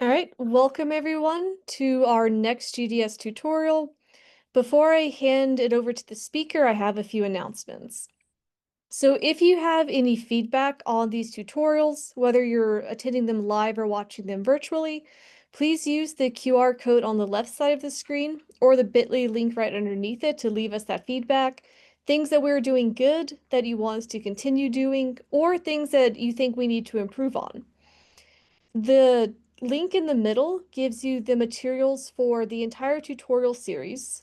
All right, welcome everyone to our next GDS tutorial. Before I hand it over to the speaker, I have a few announcements. So if you have any feedback on these tutorials, whether you're attending them live or watching them virtually, please use the QR code on the left side of the screen or the bit.ly link right underneath it to leave us that feedback. Things that we're doing good that you want us to continue doing, or things that you think we need to improve on. The link in the middle gives you the materials for the entire tutorial series.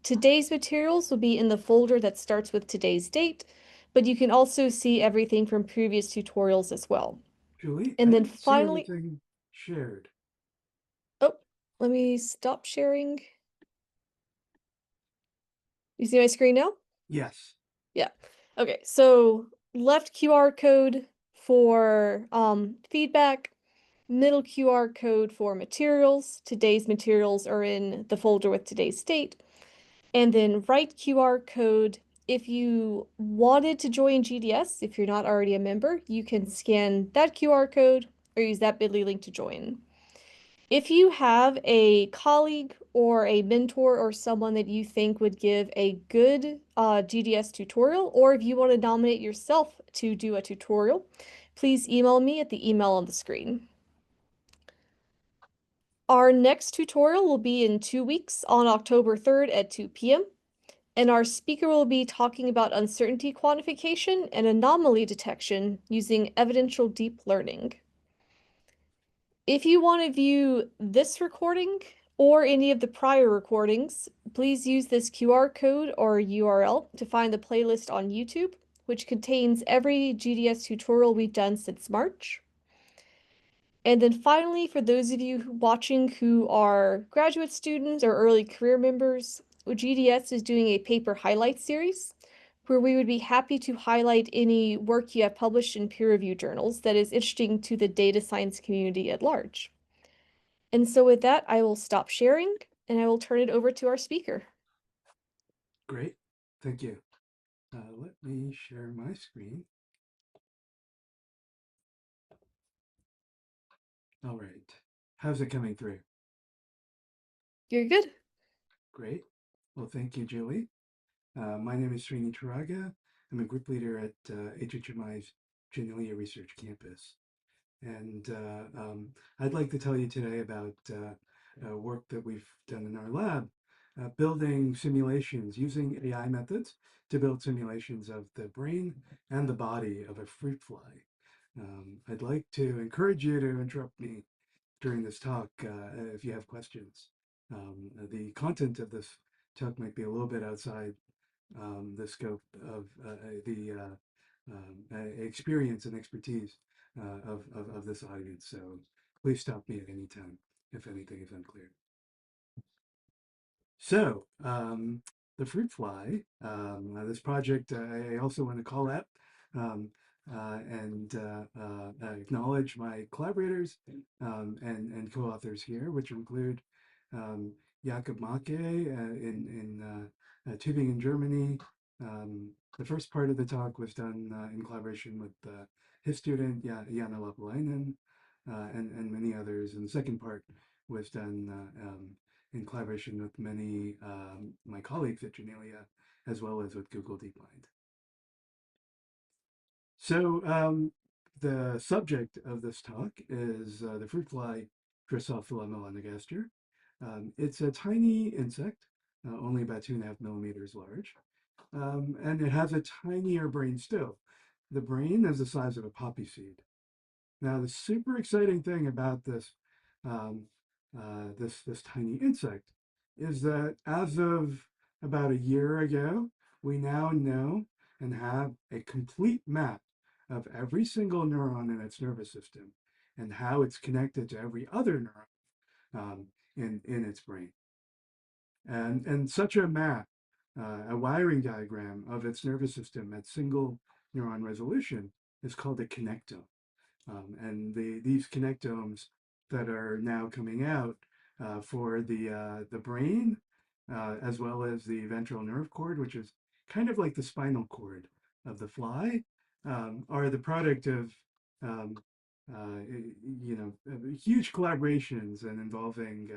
Today's materials will be in the folder that starts with today's date, but you can also see everything from previous tutorials as well. Julie, And I then didn't see finally, anything shared. oh, let me stop sharing. You see my screen now? Yes. Yeah. Okay, so left QR code for feedback, middle QR code for materials. Today's materials are in the folder with today's date. And then right QR code, if you wanted to join GDS, if you're not already a member, you can scan that QR code or use that bit.ly link to join. If you have a colleague or a mentor or someone that you think would give a good GDS tutorial, or if you want to nominate yourself to do a tutorial, please email me at the email on the screen. Our next tutorial will be in 2 weeks on October 3rd at 2 p.m. And our speaker will be talking about uncertainty quantification and anomaly detection using evidential deep learning. If you want to view this recording or any of the prior recordings, please use this QR code or URL to find the playlist on YouTube, which contains every GDS tutorial we've done since March. And then finally, for those of you watching who are graduate students or early career members, GDS is doing a paper highlight series where we would be happy to highlight any work you have published in peer-reviewed journals that is interesting to the data science community at large. And so with that, I will stop sharing and I will turn it over to our speaker. Great. Thank you. Let me share my screen. All right. How's it coming through? You're good. Great. Well, thank you, Julie. My name is Srini Turaga. I'm a group leader at HHMI's Genelia Research Campus. And I'd like to tell you today about work that we've done in our lab, building simulations using AI methods to build simulations of the brain and the body of a fruit fly. I'd like to encourage you to interrupt me during this talk if you have questions. The content of this talk might be a little bit outside the scope of the experience and expertise of this audience. So please stop me at any time if anything is unclear. So the fruit fly, this project, I also want to call out um, and acknowledge my collaborators and co-authors here, which include um, Jakob Make in Tübingen, Germany. The first part of the talk was done in collaboration with his student, Jana Lapalainen, and many others. And the second part was done in collaboration with many my colleagues at Genelia, as well as with Google DeepMind. So the subject of this talk is the fruit fly Drosophila melanogaster. It's a tiny insect, only about 2.5 millimeters large, and it has a tinier brain still. The brain is the size of a poppy seed. Now, the super exciting thing about um, this tiny insect is that as of about a year ago, we now know and have a complete map of every single neuron in its nervous system and how it's connected to every other neuron in its brain. And such a map, a wiring diagram of its nervous system at single neuron resolution is called a connectome. And these connectomes that are now coming out for the brain, as well as the ventral nerve cord, which is kind of like the spinal cord of the fly, are the product of um, huge collaborations and involving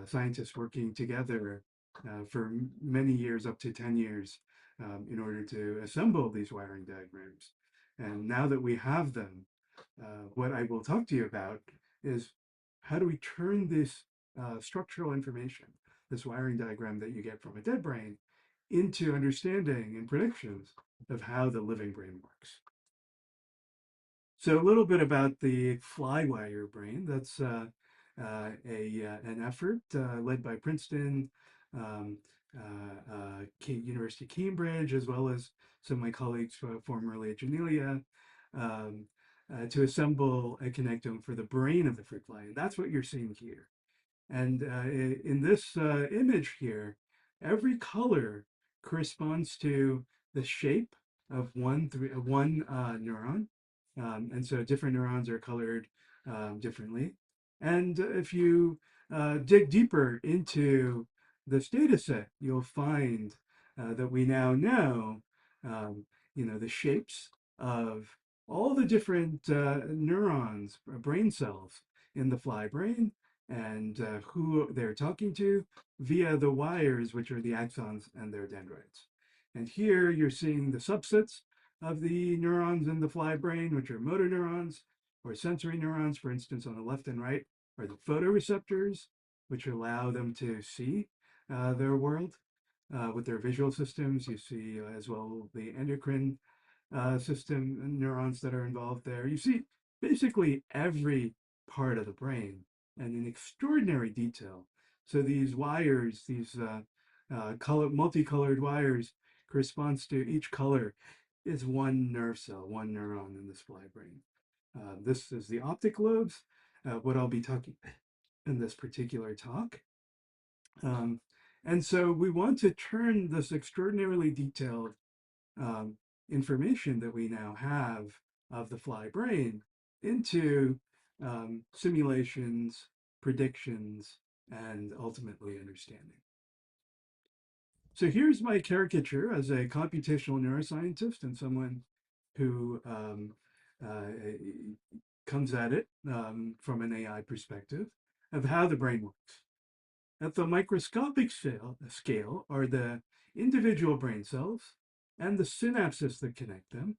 scientists working together for many years, up to 10 years, in order to assemble these wiring diagrams. And now that we have them, what I will talk to you about is how do we turn this structural information, this wiring diagram that you get from a dead brain, into understanding and predictions of how the living brain works. So a little bit about the flywire brain. That's an effort led by Princeton, um, University of Cambridge, as well as some of my colleagues formerly at Janelia, um, to assemble a connectome for the brain of the fruit fly. And that's what you're seeing here. And in this image here, every color corresponds to the shape of one neuron. And so different neurons are colored differently. And if you dig deeper into this data set, you'll find that we now know, um, the shapes of all the different neurons, brain cells in the fly brain, and who they're talking to via the wires, which are the axons and their dendrites. And here you're seeing the subsets of the neurons in the fly brain, which are motor neurons or sensory neurons, for instance, on the left and right, are the photoreceptors, which allow them to see their world with their visual systems. You see as well the endocrine system neurons that are involved there. You see basically every part of the brain and in extraordinary detail. So these wires, these multicolored wires, corresponds to each color is one nerve cell, one neuron in this fly brain. This is the optic lobes, what I'll be talking in this particular talk. Um, and so we want to turn this extraordinarily detailed um, information that we now have of the fly brain into simulations, predictions, and ultimately understanding. So here's my caricature as a computational neuroscientist and someone who uh, comes at it from an AI perspective of how the brain works. At the microscopic scale are the individual brain cells and the synapses that connect them,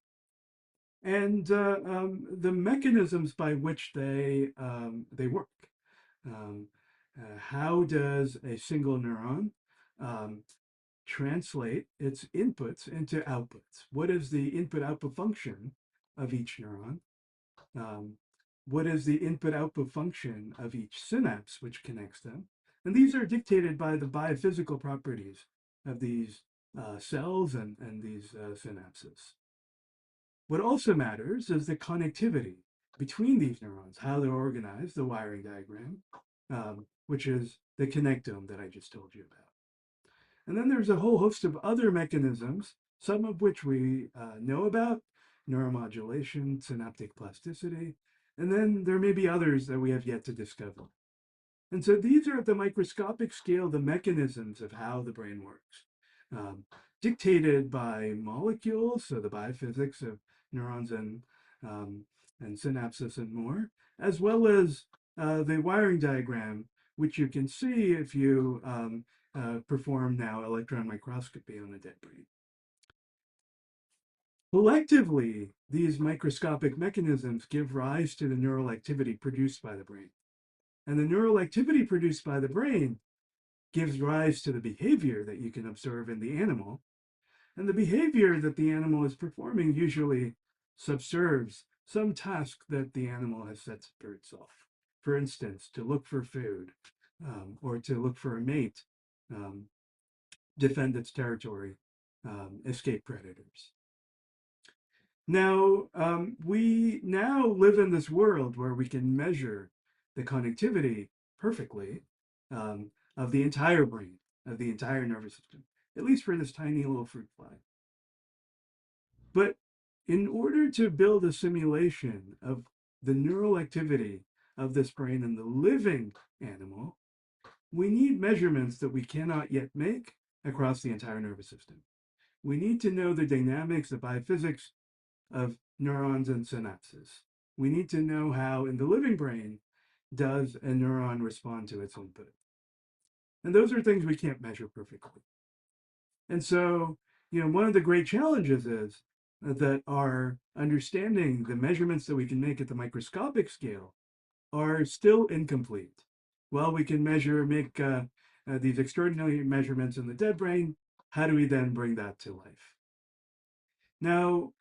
and the mechanisms by which they work. Um, how does a single neuron um, translate its inputs into outputs? What is the input-output function of each neuron? Um, what is the input-output function of each synapse which connects them? And these are dictated by the biophysical properties of these cells and these synapses. What also matters is the connectivity between these neurons, how they're organized, the wiring diagram, which is the connectome that I just told you about. And then there's a whole host of other mechanisms, some of which we know about, neuromodulation, synaptic plasticity, and then there may be others that we have yet to discover. And so these are at the microscopic scale, the mechanisms of how the brain works, um, dictated by molecules, so the biophysics of neurons um, and synapses and more, as well as the wiring diagram, which you can see if you perform now electron microscopy on a dead brain. Collectively, these microscopic mechanisms give rise to the neural activity produced by the brain. And the neural activity produced by the brain gives rise to the behavior that you can observe in the animal. And the behavior that the animal is performing usually subserves some task that the animal has set for itself. For instance, to look for food or to look for a mate, um, defend its territory, escape predators. Now, we now live in this world where we can measure the connectivity perfectly of the entire brain, of the entire nervous system, at least for this tiny little fruit fly. But in order to build a simulation of the neural activity of this brain in the living animal, we need measurements that we cannot yet make across the entire nervous system. We need to know the dynamics, the biophysics of neurons and synapses. We need to know how in the living brain does a neuron respond to its input. And those are things we can't measure perfectly. And so, one of the great challenges is that our understanding the measurements that we can make at the microscopic scale are still incomplete. While we can make these extraordinary measurements in the dead brain, how do we then bring that to life? Now,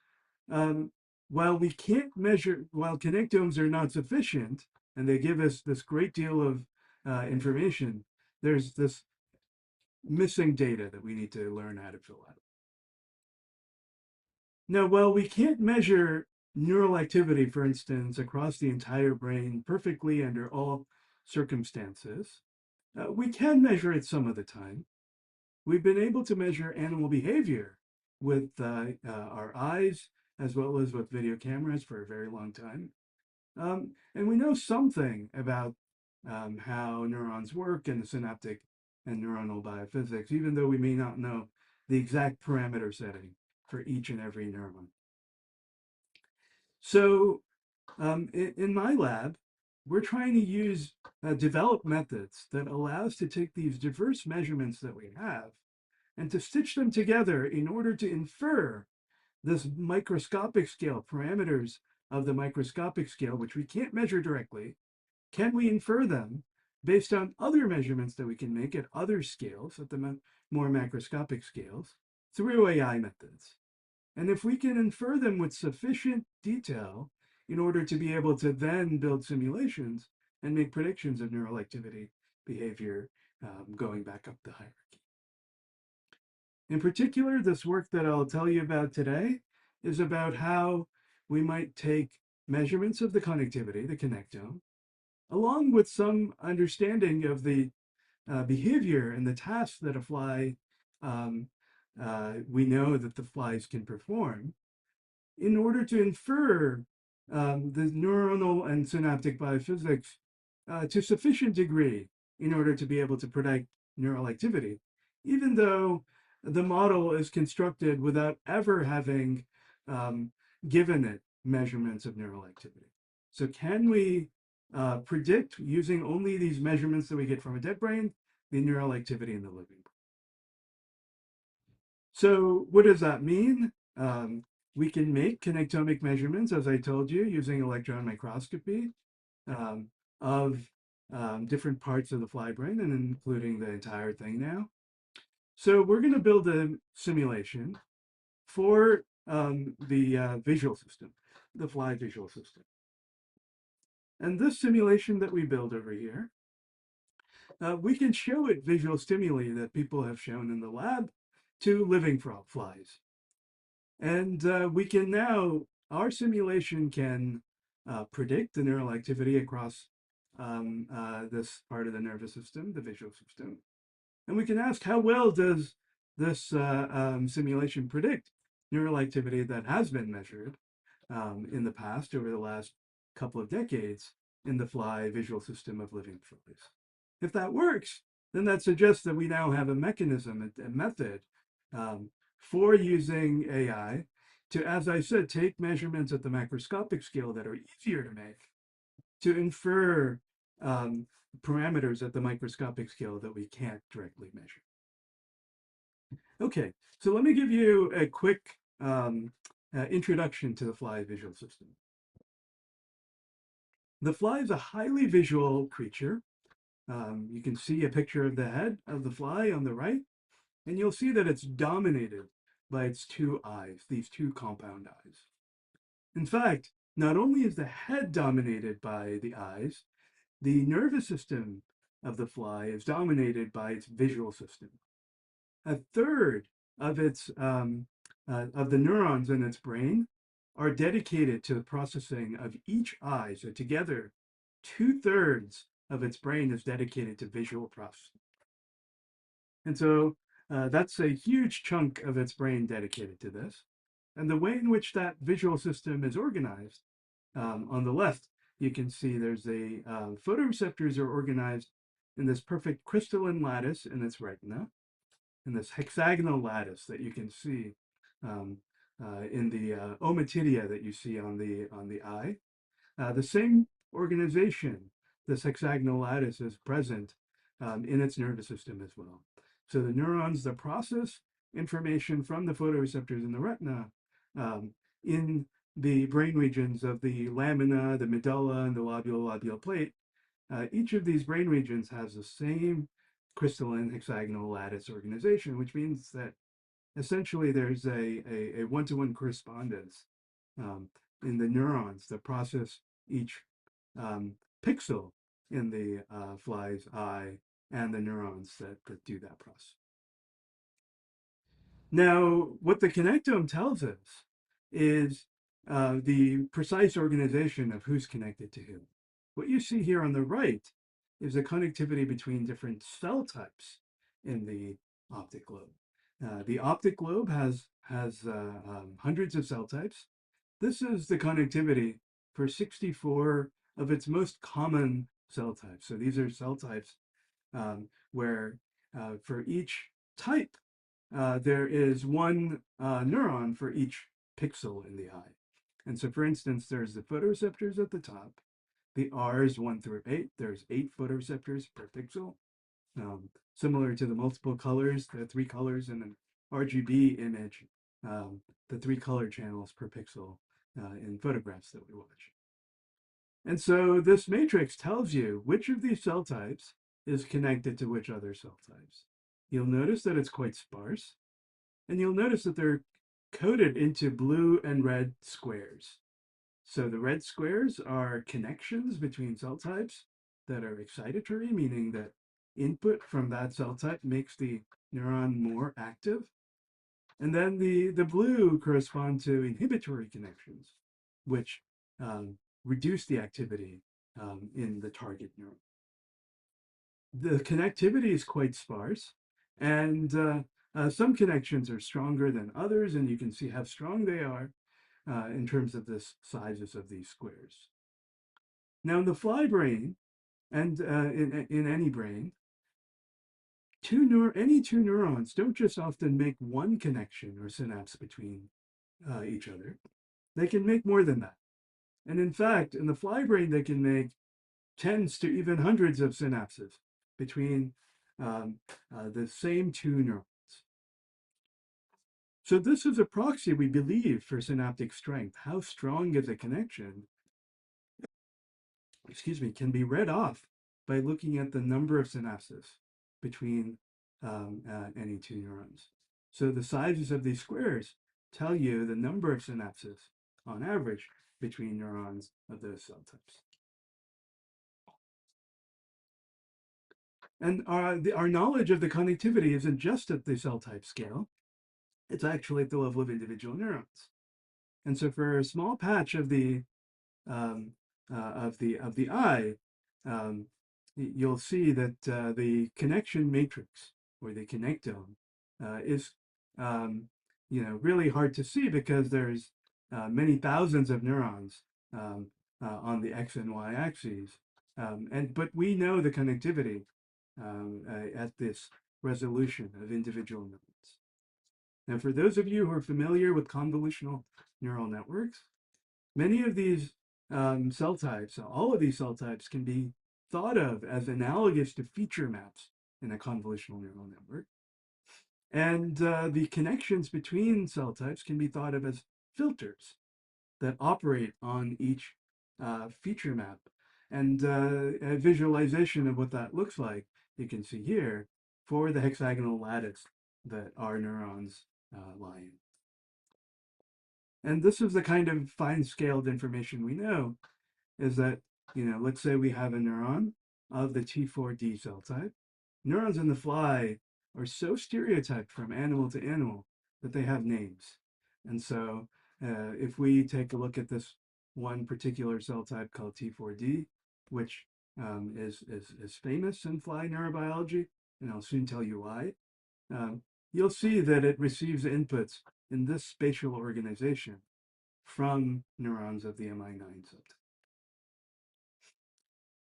um, while connectomes are not sufficient, and they give us this great deal of information, there's this missing data that we need to learn how to fill out. Now, while we can't measure neural activity, for instance, across the entire brain perfectly under all circumstances, we can measure it some of the time. We've been able to measure animal behavior with our eyes as well as with video cameras for a very long time. And we know something about how neurons work and the synaptic and neuronal biophysics, even though we may not know the exact parameter setting for each and every neuron. So in my lab, we're trying to develop methods that allow us to take these diverse measurements that we have and to stitch them together in order to infer this microscopic scale, parameters of the microscopic scale, which we can't measure directly. Can we infer them based on other measurements that we can make at other scales, at the more macroscopic scales, through AI methods? And if we can infer them with sufficient detail in order to be able to then build simulations and make predictions of neural activity behavior going back up the hierarchy. In particular, this work that I'll tell you about today is about how we might take measurements of the connectivity, the connectome, along with some understanding of the behavior and the tasks that a fly, um, we know that the flies can perform, in order to infer the neuronal and synaptic biophysics to sufficient degree in order to be able to predict neural activity, even though the model is constructed without ever having um, given it measurements of neural activity. So can we predict using only these measurements that we get from a dead brain, the neural activity in the living brain? So what does that mean? We can make connectomic measurements, as I told you, using electron microscopy um, of different parts of the fly brain and including the entire thing now. So we're going to build a simulation for the visual system, the fly visual system. And this simulation that we build over here, we can show it visual stimuli that people have shown in the lab to living flies. And we can now, our simulation can predict the neural activity across this part of the nervous system, the visual system. And we can ask how well does this simulation predict neural activity that has been measured in the past over the last couple of decades in the fly visual system of living flies. If that works, then that suggests that we now have a mechanism, a method for using AI to, as I said, take measurements at the macroscopic scale that are easier to make, to infer parameters at the microscopic scale that we can't directly measure. Okay, so let me give you a quick introduction to the fly visual system. The fly is a highly visual creature. You can see a picture of the head of the fly on the right, and you'll see that it's dominated by its two eyes, these two compound eyes. In fact, not only is the head dominated by the eyes, the nervous system of the fly is dominated by its visual system. A third of of the neurons in its brain are dedicated to the processing of each eye. So together, 2/3 of its brain is dedicated to visual processing. And so that's a huge chunk of its brain dedicated to this. And the way in which that visual system is organized, on the left, you can see there's photoreceptors are organized in this perfect crystalline lattice in its retina, in this hexagonal lattice that you can see in the ommatidia that you see on the eye. The same organization, this hexagonal lattice, is present in its nervous system as well. So the neurons that process information from the photoreceptors in the retina um, in the brain regions of the lamina, the medulla, and the lobular plate, each of these brain regions has the same crystalline hexagonal lattice organization, which means that essentially there's a one-to-one correspondence um, in the neurons that process each pixel in the fly's eye and the neurons that do that process. Now, what the connectome tells us is the precise organization of who's connected to who. What you see here on the right is a connectivity between different cell types in the optic lobe. The optic lobe has hundreds of cell types. This is the connectivity for 64 of its most common cell types. So these are cell types where for each type, there is one neuron for each pixel in the eye. And so, for instance, there's the photoreceptors at the top, the Rs 1 through 8. There's 8 photoreceptors per pixel, similar to the multiple colors, the 3 colors in an RGB image, the 3 color channels per pixel in photographs that we watch. And so this matrix tells you which of these cell types is connected to which other cell types. You'll notice that it's quite sparse, and you'll notice that they're coded into blue and red squares. So the red squares are connections between cell types that are excitatory, meaning that input from that cell type makes the neuron more active. And then the blue correspond to inhibitory connections, which reduce the activity in the target neuron. The connectivity is quite sparse, and some connections are stronger than others, and you can see how strong they are in terms of the sizes of these squares. Now, in the fly brain, and in any brain, any two neurons don't just often make one connection or synapse between each other. They can make more than that. And in fact, in the fly brain, they can make tens to even hundreds of synapses between the same two neurons. So this is a proxy, we believe, for synaptic strength. How strong is a connection, can be read off by looking at the number of synapses between any two neurons. So the sizes of these squares tell you the number of synapses on average between neurons of those cell types. And our knowledge of the connectivity isn't just at the cell type scale, it's actually at the level of individual neurons. And so for a small patch of the eye, you'll see that the connection matrix or the connectome is really hard to see because there's many thousands of neurons on the x and y axes, but we know the connectivity at this resolution of individual neurons. Now, for those of you who are familiar with convolutional neural networks, many of these cell types, all of these cell types can be thought of as analogous to feature maps in a convolutional neural network. And the connections between cell types can be thought of as filters that operate on each feature map. And a visualization of what that looks like, you can see here, for the hexagonal lattice that our neurons lie in. And this is the kind of fine-scaled information we know, is that, let's say we have a neuron of the T4D cell type. Neurons in the fly are so stereotyped from animal to animal that they have names. And so if we take a look at this one particular cell type called T4D, which is famous in fly neurobiology, and I'll soon tell you why, you'll see that it receives inputs in this spatial organization from neurons of the MI9 subtype.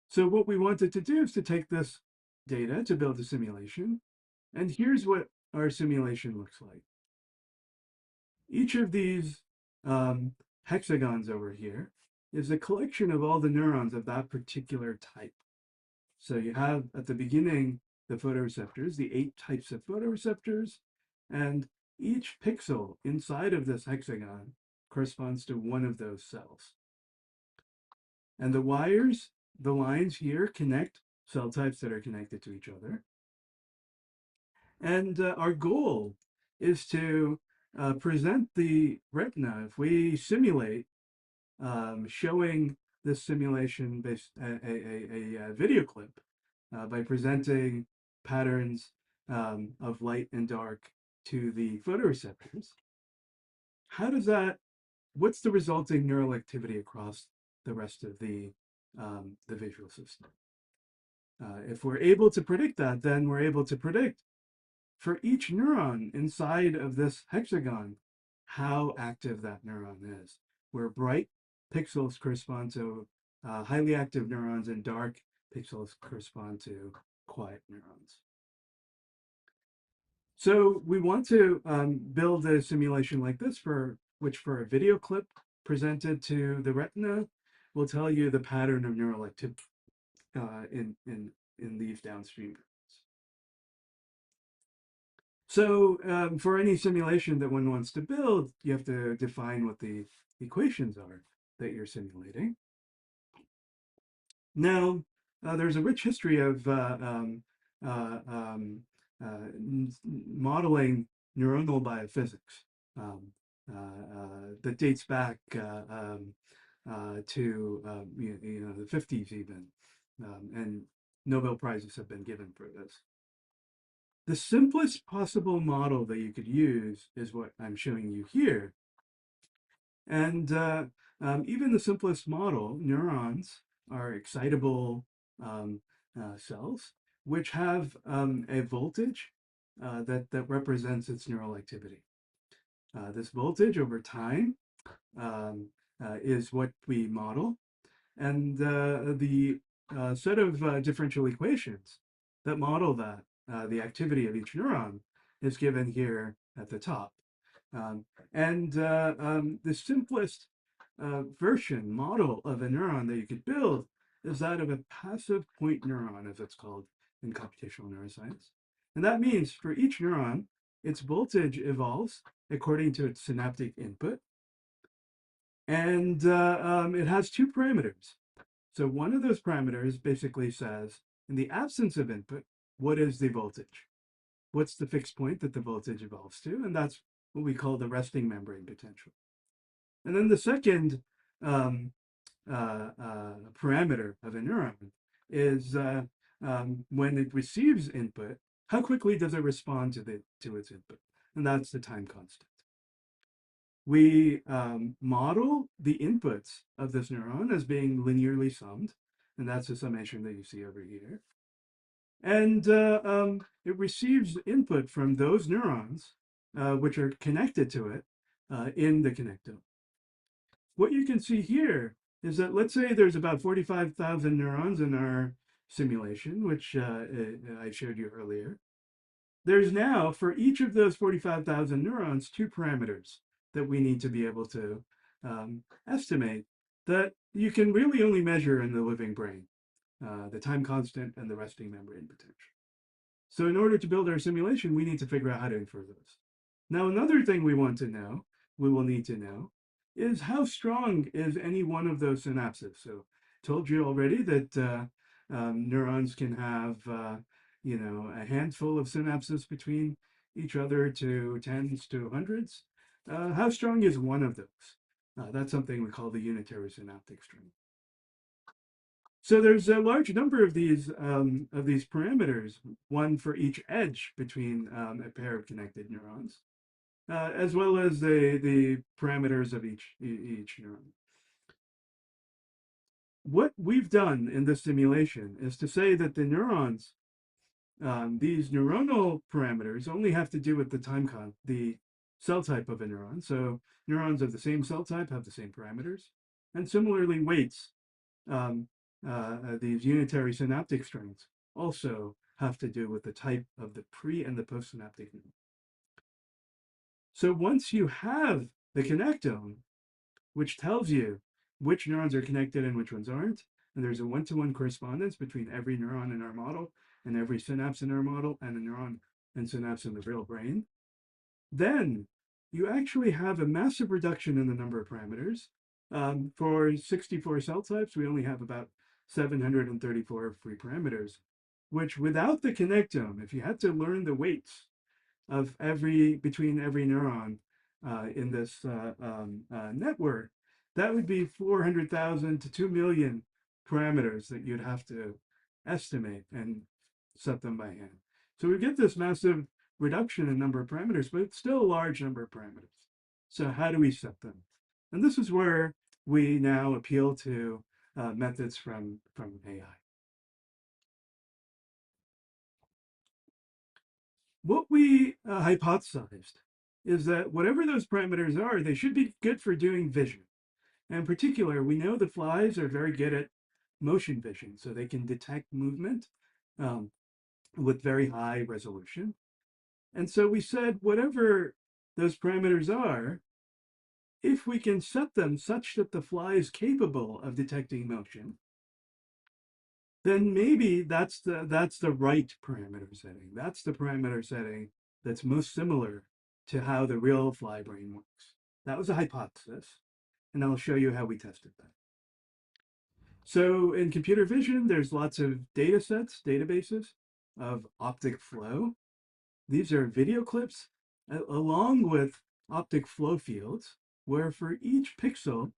So what we wanted to do is to take this data to build a simulation, and here's what our simulation looks like. Each of these hexagons over here is a collection of all the neurons of that particular type. So you have at the beginning the photoreceptors, the 8 types of photoreceptors, and each pixel inside of this hexagon corresponds to one of those cells. And the wires, the lines here connect cell types that are connected to each other. And our goal is to present the retina. If we simulate showing this simulation based a video clip by presenting patterns of light and dark to the photoreceptors, how does that, what's the resulting neural activity across the rest of the visual system? If we're able to predict that, then we're able to predict for each neuron inside of this hexagon how active that neuron is, where bright pixels correspond to highly active neurons and dark pixels correspond to quiet neurons. So we want to build a simulation like this for which for a video clip presented to the retina will tell you the pattern of neural activity in these downstream neurons. So for any simulation that one wants to build, you have to define what the equations are that you're simulating. Now, there's a rich history of uh, um, modeling neuronal biophysics that dates back to the 50s even, and Nobel Prizes have been given for this. The simplest possible model that you could use is what I'm showing you here. And even the simplest model, neurons are excitable cells, which have a voltage that represents its neural activity. This voltage over time is what we model. And the set of differential equations that model that, the activity of each neuron, is given here at the top. The simplest version, model of a neuron that you could build is that of a passive point neuron, as it's called in computational neuroscience. And that means for each neuron, its voltage evolves according to its synaptic input. And it has two parameters. So one of those parameters basically says, in the absence of input, what is the voltage? What's the fixed point that the voltage evolves to? And that's what we call the resting membrane potential. And then the second parameter of a neuron is when it receives input, how quickly does it respond to its input? And that's the time constant. We model the inputs of this neuron as being linearly summed, and that's the summation that you see over here. And it receives input from those neurons, which are connected to it in the connectome. What you can see here is that, let's say there's about 45,000 neurons in our simulation, which I showed you earlier. There's now, for each of those 45,000 neurons, two parameters that we need to be able to estimate that you can really only measure in the living brain, the time constant and the resting membrane potential. So in order to build our simulation, we need to figure out how to infer those. Now, another thing we will need to know, is how strong is any one of those synapses. So told you already that neurons can have, a handful of synapses between each other to tens to hundreds. How strong is one of those? That's something we call the unitary synaptic string. So there's a large number of these parameters, one for each edge between a pair of connected neurons, as well as the parameters of each neuron. What we've done in this simulation is to say that the neurons, these neuronal parameters, only have to do with the cell type of a neuron. So neurons of the same cell type have the same parameters, and similarly, weights. These unitary synaptic strings also have to do with the type of the pre and the postsynaptic neuron. So once you have the connectome, which tells you which neurons are connected and which ones aren't, and there's a one-to-one correspondence between every neuron in our model and every synapse in our model and a neuron and synapse in the real brain, then you actually have a massive reduction in the number of parameters. For 64 cell types, we only have about 734 free parameters, which without the connectome, if you had to learn the weights of between every neuron in this network, that would be 400,000 to 2 million parameters that you'd have to estimate and set them by hand. So we get this massive reduction in number of parameters, but it's still a large number of parameters. So how do we set them? And this is where we now appeal to methods from AI. What we hypothesized is that whatever those parameters are, they should be good for doing vision. And in particular, we know the flies are very good at motion vision, so they can detect movement um, with very high resolution. And so we said, whatever those parameters are, if we can set them such that the fly is capable of detecting motion, then maybe that's the right parameter setting. That's the parameter setting that's most similar to how the real fly brain works. That was a hypothesis, and I'll show you how we tested that. So in computer vision, there's lots of data sets, databases of optic flow. These are video clips along with optic flow fields, where for each pixel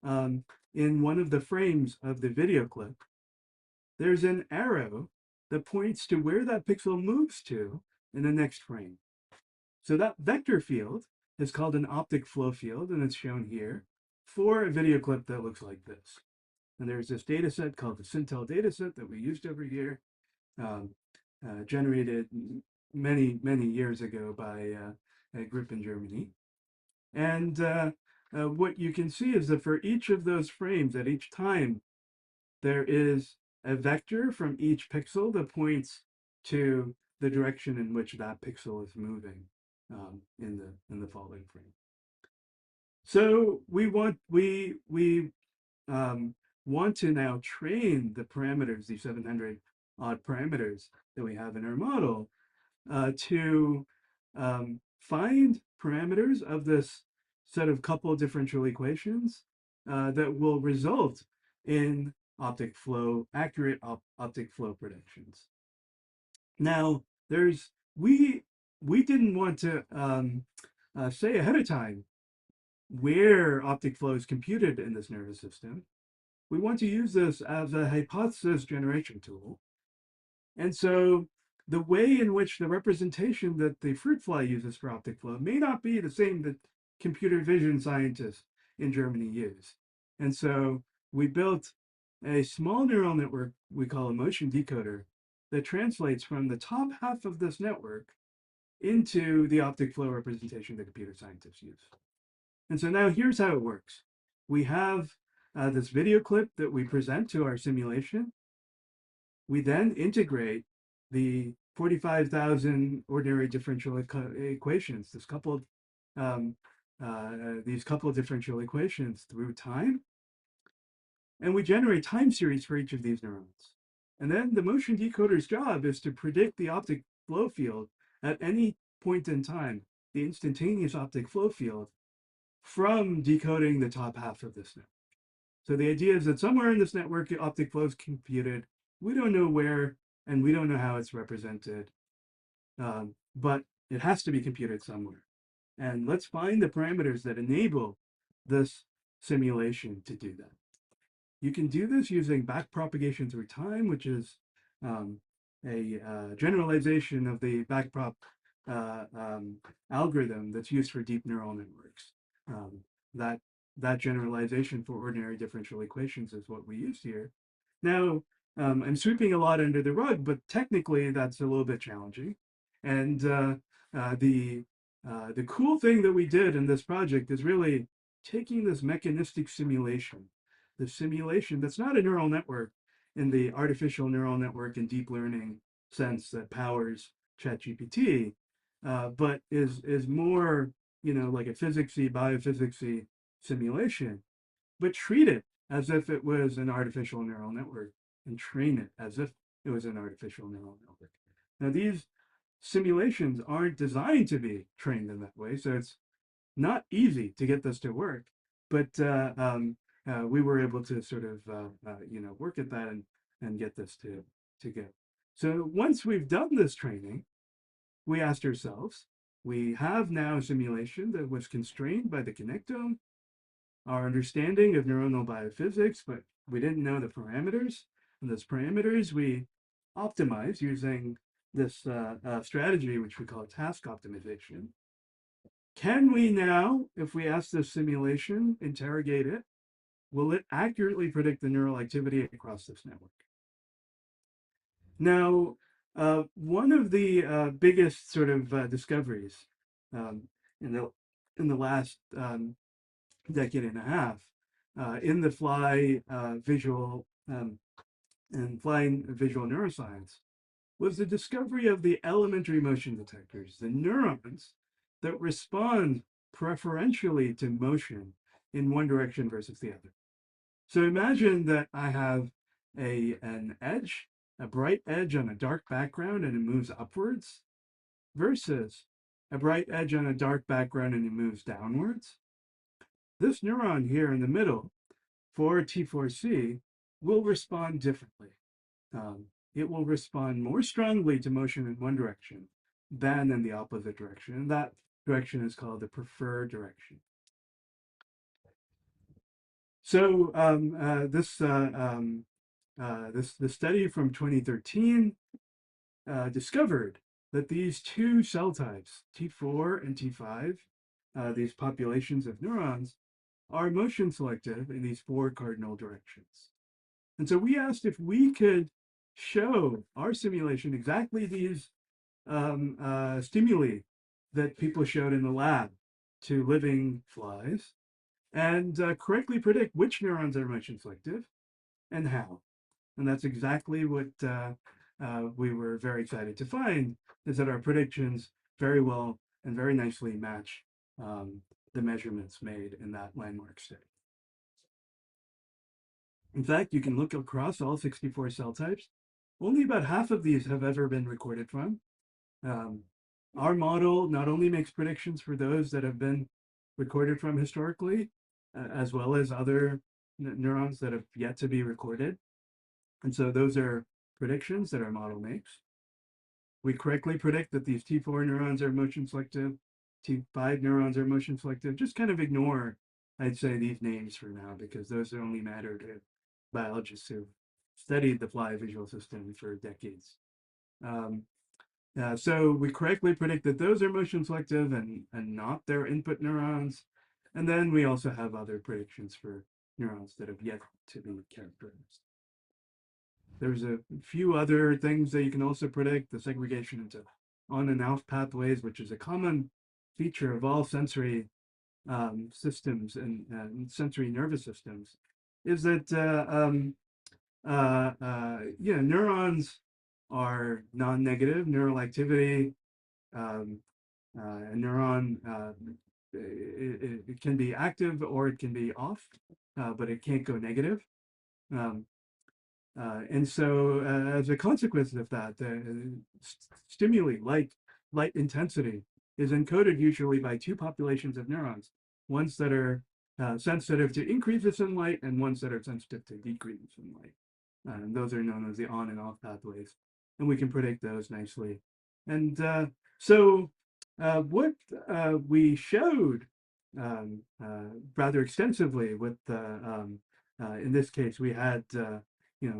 um, in one of the frames of the video clip, there's an arrow that points to where that pixel moves to in the next frame. So that vector field is called an optic flow field, and it's shown here for a video clip that looks like this. And there's this data set called the Sintel data set that we used over here, um, generated many, many years ago by a group in Germany. And what you can see is that for each of those frames, at each time, there is a vector from each pixel that points to the direction in which that pixel is moving in the following frame. So we want to now train the parameters, these 700 odd parameters that we have in our model, to find parameters of this set of coupled differential equations that will result in accurate optic flow predictions. Now, we didn't want to say ahead of time where optic flow is computed in this nervous system. We want to use this as a hypothesis generation tool. And so the way in which the representation that the fruit fly uses for optic flow may not be the same that computer vision scientists in Germany use. And so we built a small neural network we call a motion decoder that translates from the top half of this network into the optic flow representation that computer scientists use. And so now here's how it works. We have this video clip that we present to our simulation. We then integrate the 45,000 ordinary differential equations, these coupled differential equations through time. And we generate time series for each of these neurons. And then the motion decoder's job is to predict the optic flow field at any point in time, the instantaneous optic flow field, from decoding the top half of this network. So the idea is that somewhere in this network, optic flow is computed. We don't know where, and we don't know how it's represented, but it has to be computed somewhere. And let's find the parameters that enable this simulation to do that. You can do this using backpropagation through time, which is a generalization of the backprop algorithm that's used for deep neural networks. That that generalization for ordinary differential equations is what we use here. Now, I'm sweeping a lot under the rug, but technically that's a little bit challenging. And the cool thing that we did in this project is really taking this mechanistic simulation, the simulation that's not a neural network in the artificial neural network and deep learning sense that powers ChatGPT, but is more like a physicsy, biophysicsy simulation, but treat it as if it was an artificial neural network and train it as if it was an artificial neural network. Now, these simulations aren't designed to be trained in that way, so it's not easy to get this to work. But we were able to sort of work at that and get this to go. So once we've done this training, we asked ourselves, we have now a simulation that was constrained by the connectome, our understanding of neuronal biophysics, but we didn't know the parameters. And those parameters we optimize using this strategy, which we call task optimization. Can we now, if we ask this simulation, interrogate it, will it accurately predict the neural activity across this network? Now, one of the biggest sort of discoveries um, in the last decade and a half in the flying visual neuroscience was the discovery of the elementary motion detectors, the neurons that respond preferentially to motion in one direction versus the other. So imagine that I have an edge, a bright edge on a dark background, and it moves upwards, versus a bright edge on a dark background and it moves downwards. This neuron here in the middle for T4C will respond differently. It will respond more strongly to motion in one direction than in the opposite direction. And that direction is called the preferred direction. So this study from 2013 discovered that these two cell types, T4 and T5, these populations of neurons, are motion selective in these four cardinal directions. And so we asked if we could show our simulation exactly these stimuli that people showed in the lab to living flies and correctly predict which neurons are motion selective and how. And that's exactly what we were very excited to find, is that our predictions very well and very nicely match the measurements made in that landmark study. In fact, you can look across all 64 cell types. Only about half of these have ever been recorded from. Um, our model not only makes predictions for those that have been recorded from historically, as well as other neurons that have yet to be recorded. And so those are predictions that our model makes. We correctly predict that these T4 neurons are motion selective, T5 neurons are motion selective. Just kind of ignore, I'd say, these names for now, because those only matter to biologists who've studied the fly visual system for decades. So we correctly predict that those are motion selective and not their input neurons. And then we also have other predictions for neurons that have yet to be characterized. There's a few other things that you can also predict, the segregation into on and off pathways, which is a common feature of all sensory systems and sensory nervous systems, is that neurons are non-negative. Neural activity, a neuron, it can be active or it can be off, but it can't go negative. Um, and so, as a consequence of that, stimuli like light intensity is encoded usually by two populations of neurons, ones that are sensitive to increases in light and ones that are sensitive to decreases in light. And those are known as the on and off pathways. And we can predict those nicely. And what we showed rather extensively with, in this case, we had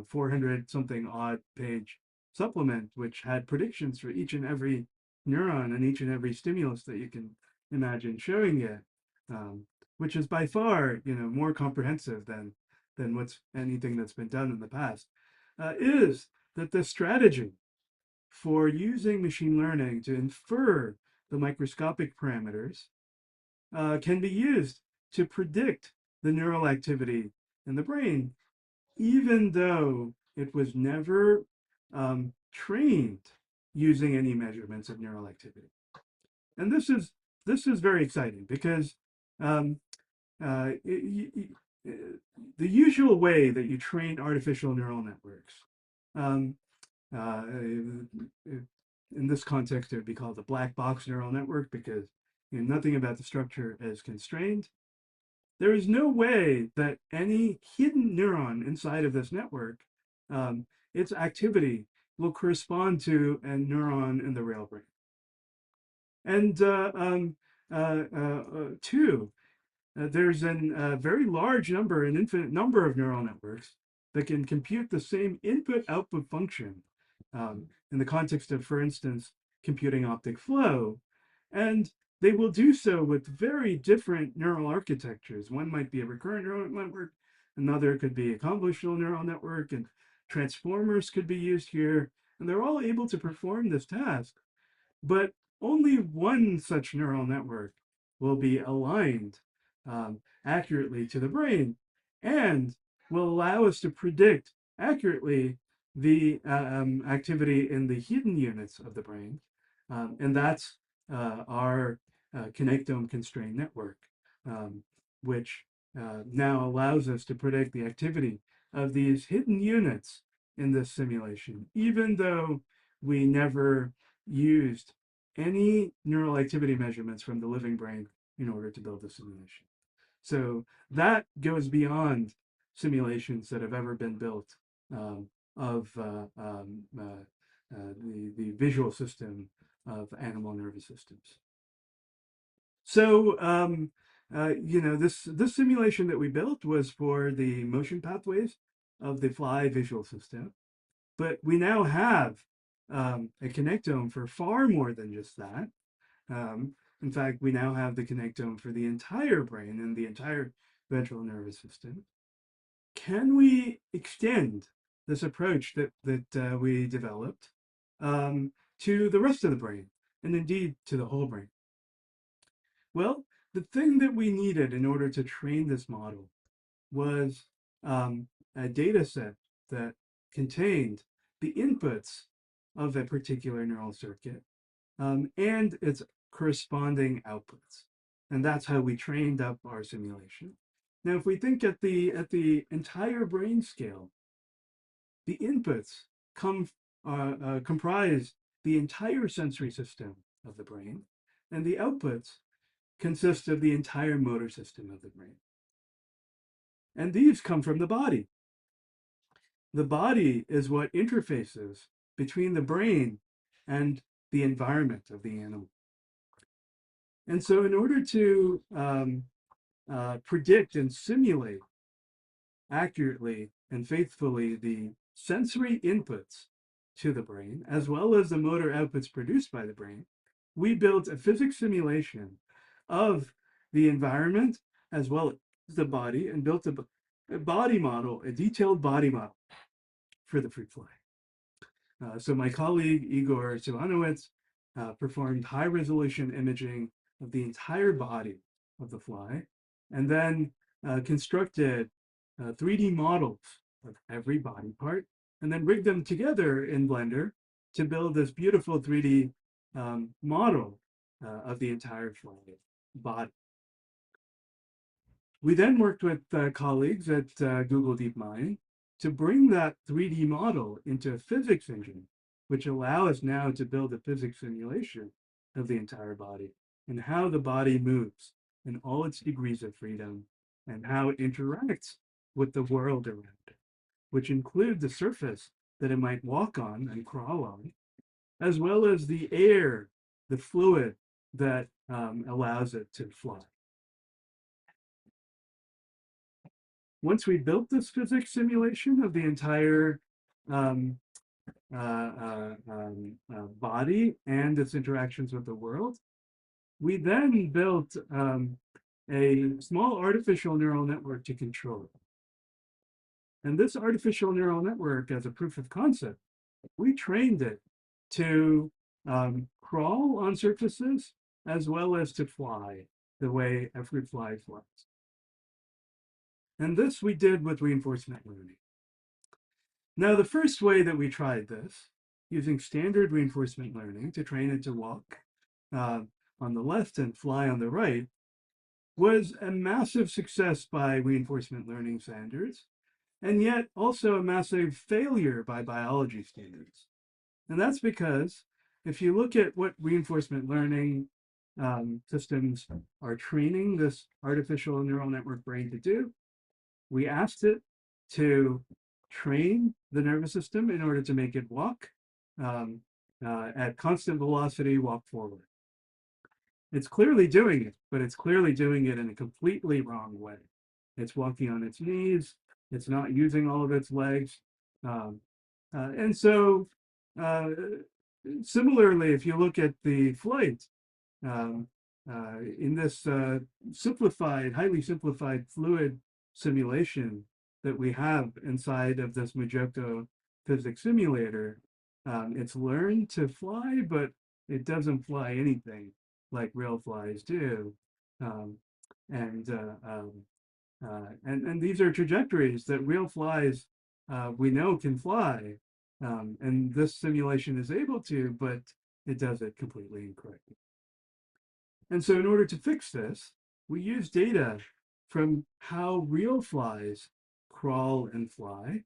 400 something odd page supplement, which had predictions for each and every neuron and each and every stimulus that you can imagine showing it, which is by far, more comprehensive than what's anything that's been done in the past, is that the strategy for using machine learning to infer the microscopic parameters can be used to predict the neural activity in the brain, even though it was never trained using any measurements of neural activity. And this is this is very exciting because um, the usual way that you train artificial neural networks, um, in this context, it would be called a black box neural network because nothing about the structure is constrained. There is no way that any hidden neuron inside of this network, um, its activity will correspond to a neuron in the real brain. And two, there's a very large number, an infinite number of neural networks that can compute the same input-output function in the context of, for instance, computing optic flow. And they will do so with very different neural architectures. One might be a recurrent neural network, another could be a convolutional neural network, and transformers could be used here. And they're all able to perform this task, but only one such neural network will be aligned accurately to the brain and will allow us to predict accurately the activity in the hidden units of the brain. And that's our connectome constrained network, um, which now allows us to predict the activity of these hidden units in this simulation, even though we never used any neural activity measurements from the living brain in order to build the simulation. So that goes beyond simulations that have ever been built of the visual system of animal nervous systems. So this simulation that we built was for the motion pathways of the fly visual system, but we now have a connectome for far more than just that. In fact, we now have the connectome for the entire brain and the entire ventral nervous system. Can we extend this approach that we developed to the rest of the brain, and indeed to the whole brain? Well, the thing that we needed in order to train this model was a data set that contained the inputs of a particular neural circuit and its corresponding outputs. And that's how we trained up our simulation. Now, if we think at the entire brain scale, the inputs comprise the entire sensory system of the brain, and the outputs consist of the entire motor system of the brain. And these come from the body. The body is what interfaces between the brain and the environment of the animal. And so in order to predict and simulate accurately and faithfully the sensory inputs to the brain, as well as the motor outputs produced by the brain, we built a physics simulation of the environment as well as the body and built a body model, a detailed body model for the fruit fly. So my colleague Igor Sivanowitz performed high resolution imaging of the entire body of the fly and then constructed 3D models of every body part and then rigged them together in Blender to build this beautiful 3D model of the entire fly body. We then worked with colleagues at Google DeepMind to bring that 3D model into a physics engine, which allow us now to build a physics simulation of the entire body and how the body moves in all its degrees of freedom and how it interacts with the world around it, which include the surface that it might walk on and crawl on, as well as the air, the fluid that allows it to fly. Once we built this physics simulation of the entire um, body and its interactions with the world, we then built a small artificial neural network to control it. And this artificial neural network, as a proof of concept, we trained it to crawl on surfaces as well as to fly the way a fruit fly flies. And this we did with reinforcement learning. Now, the first way that we tried this, using standard reinforcement learning to train it to walk, on the left and fly on the right was a massive success by reinforcement learning standards, and yet also a massive failure by biology standards. And that's because if you look at what reinforcement learning systems are training this artificial neural network brain to do, we asked it to train the nervous system in order to make it walk um, at constant velocity, walk forward. It's clearly doing it, but it's clearly doing it in a completely wrong way. It's walking on its knees. It's not using all of its legs. Um, and so, uh, similarly, if you look at the flight, um, in this simplified, highly simplified fluid simulation that we have inside of this Majocto physics simulator, it's learned to fly, but it doesn't fly anything like real flies do. Um, and, and these are trajectories that real flies we know can fly. And this simulation is able to, but it does it completely incorrectly. And so in order to fix this, we use data from how real flies crawl and fly.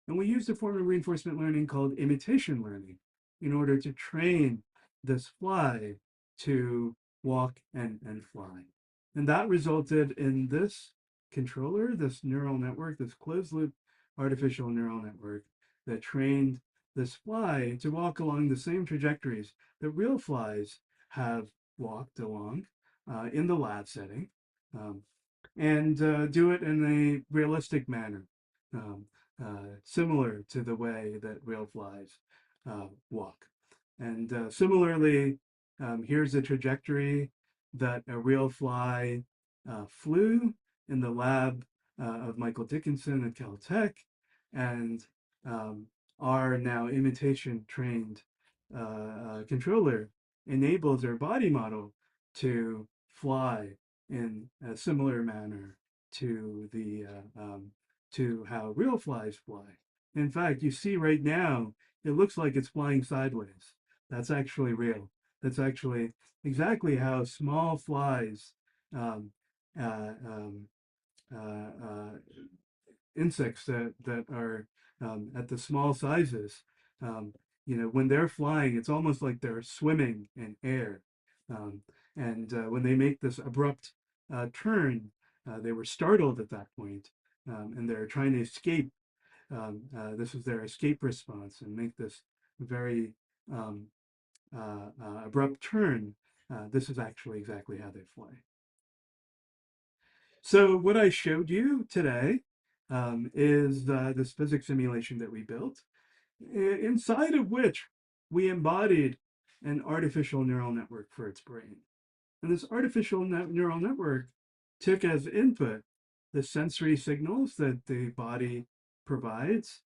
And we used a form of reinforcement learning called imitation learning in order to train this fly to walk and fly. And that resulted in this controller, this neural network, this closed loop artificial neural network that trained this fly to walk along the same trajectories that real flies have walked along in the lab setting, um, and do it in a realistic manner, um, similar to the way that real flies walk. And similarly, here's a trajectory that a real fly flew in the lab of Michael Dickinson at Caltech, and um, our now imitation trained controller enables our body model to fly in a similar manner to the to how real flies fly. In fact, you see right now, it looks like it's flying sideways. That's actually real. That's actually exactly how small flies, um, uh, um, uh, insects that are at the small sizes, um, when they're flying, it's almost like they're swimming in air. Um, and when they make this abrupt turn, they were startled at that point, and they're trying to escape. This is their escape response and make this very um, abrupt turn. This is actually exactly how they fly. So what I showed you today is this physics simulation that we built, inside of which we embodied an artificial neural network for its brain. And this artificial neural network took as input the sensory signals that the body provides,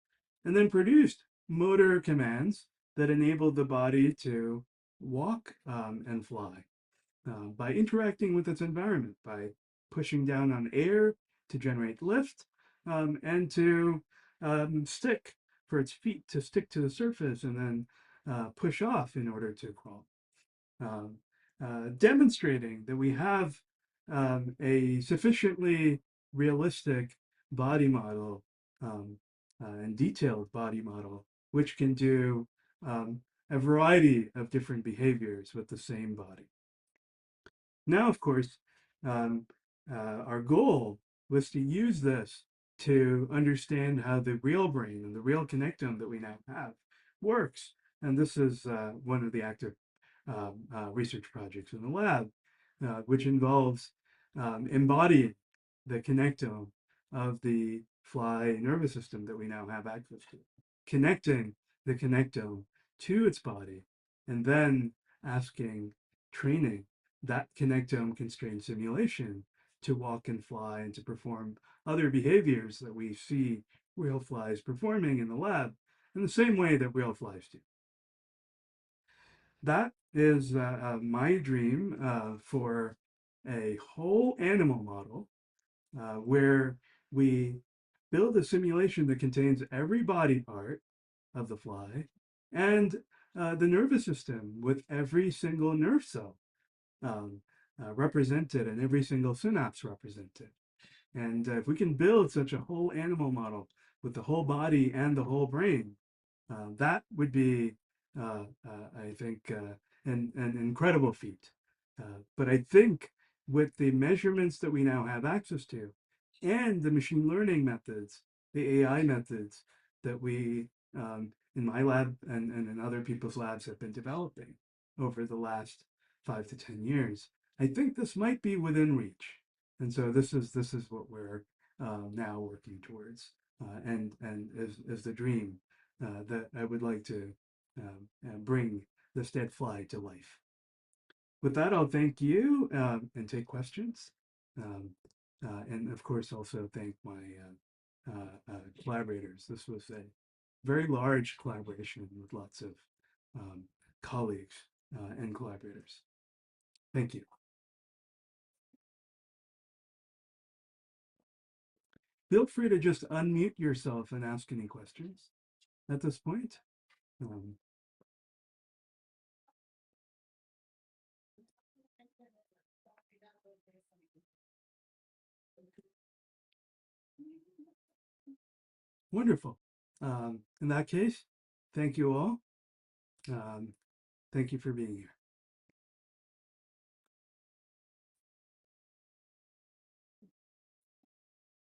and then produced motor commands that enabled the body to walk and fly by interacting with its environment, by pushing down on air to generate lift, and to stick for its feet to stick to the surface and then push off in order to crawl. Um, Demonstrating that we have a sufficiently realistic body model and detailed body model, which can do a variety of different behaviors with the same body. Now, of course, um, our goal was to use this to understand how the real brain and the real connectome that we now have works. And this is one of the active research projects in the lab, which involves embodying the connectome of the fly nervous system that we now have access to, connecting the connectome to its body, and then asking, training that connectome constrained simulation to walk and fly and to perform other behaviors that we see real flies performing in the lab in the same way that real flies do. That is my dream for a whole animal model where we build a simulation that contains every body part of the fly and the nervous system with every single nerve cell um, represented and every single synapse represented. And if we can build such a whole animal model with the whole body and the whole brain, that would be, I think, an incredible feat. But I think with the measurements that we now have access to and the machine learning methods, the AI methods that we in my lab and in other people's labs have been developing over the last 5 to 10 years, I think this might be within reach. And so this is what we're now working towards, and is the dream that I would like to bring the dead fly to life. With that, I'll thank you and take questions. Um, and of course, also thank my collaborators. This was a very large collaboration with lots of um, colleagues and collaborators. Thank you. Feel free to just unmute yourself and ask any questions at this point. Um, Wonderful. In that case, thank you all. Um, thank you for being here.